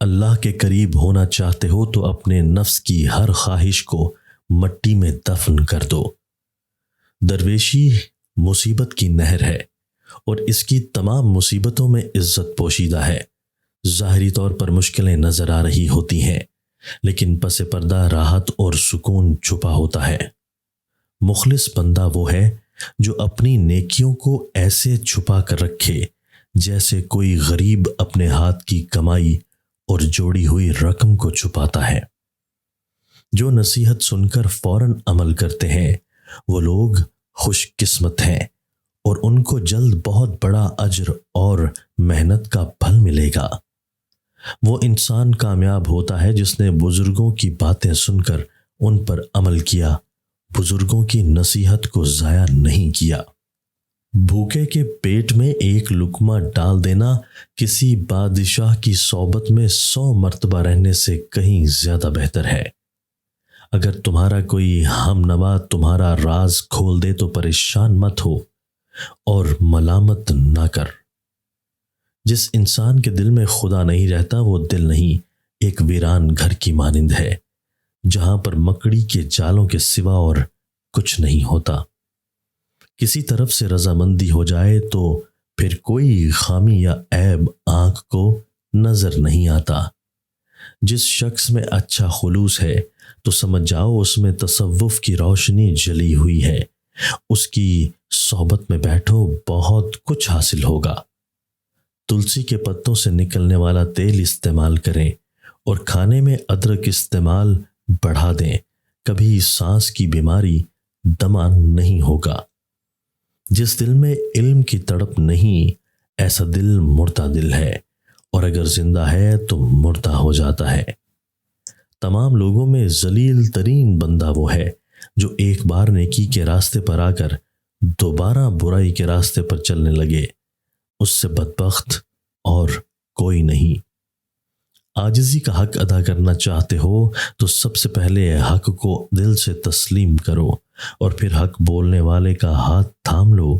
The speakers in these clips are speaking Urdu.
اللہ کے قریب ہونا چاہتے ہو تو اپنے نفس کی ہر خواہش کو مٹی میں دفن کر دو۔ درویشی مصیبت کی نہر ہے اور اس کی تمام مصیبتوں میں عزت پوشیدہ ہے۔ ظاہری طور پر مشکلیں نظر آ رہی ہوتی ہیں، لیکن پس پردہ راحت اور سکون چھپا ہوتا ہے۔ مخلص بندہ وہ ہے جو اپنی نیکیوں کو ایسے چھپا کر رکھے جیسے کوئی غریب اپنے ہاتھ کی کمائی اور جوڑی ہوئی رقم کو چھپاتا ہے۔ جو نصیحت سن کر فوراً عمل کرتے ہیں وہ لوگ خوش قسمت ہیں اور ان کو جلد بہت بڑا اجر اور محنت کا پھل ملے گا۔ وہ انسان کامیاب ہوتا ہے جس نے بزرگوں کی باتیں سن کر ان پر عمل کیا، بزرگوں کی نصیحت کو ضائع نہیں کیا۔ بھوکے کے پیٹ میں ایک لقمہ ڈال دینا کسی بادشاہ کی صحبت میں 100 مرتبہ رہنے سے کہیں زیادہ بہتر ہے۔ اگر تمہارا کوئی ہم نوا تمہارا راز کھول دے تو پریشان مت ہو اور ملامت نہ کر۔ جس انسان کے دل میں خدا نہیں رہتا وہ دل نہیں، ایک ویران گھر کی مانند ہے جہاں پر مکڑی کے جالوں کے سوا اور کچھ نہیں ہوتا۔ کسی طرف سے رضامندی ہو جائے تو پھر کوئی خامی یا عیب آنکھ کو نظر نہیں آتا۔ جس شخص میں اچھا خلوص ہے تو سمجھ جاؤ اس میں تصوف کی روشنی جلی ہوئی ہے۔ اس کی صحبت میں بیٹھو، بہت کچھ حاصل ہوگا۔ تلسی کے پتوں سے نکلنے والا تیل استعمال کریں اور کھانے میں ادرک استعمال بڑھا دیں، کبھی سانس کی بیماری دمہ نہیں ہوگا۔ جس دل میں علم کی تڑپ نہیں، ایسا دل مردہ دل ہے، اور اگر زندہ ہے تو مردہ ہو جاتا ہے۔ تمام لوگوں میں ذلیل ترین بندہ وہ ہے جو ایک بار نیکی کے راستے پر آ کر دوبارہ برائی کے راستے پر چلنے لگے۔ اس سے بدبخت اور کوئی نہیں۔ عاجزی کا حق ادا کرنا چاہتے ہو تو سب سے پہلے حق کو دل سے تسلیم کرو اور پھر حق بولنے والے کا ہاتھ تھام لو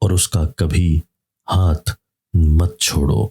اور اس کا کبھی ہاتھ مت چھوڑو۔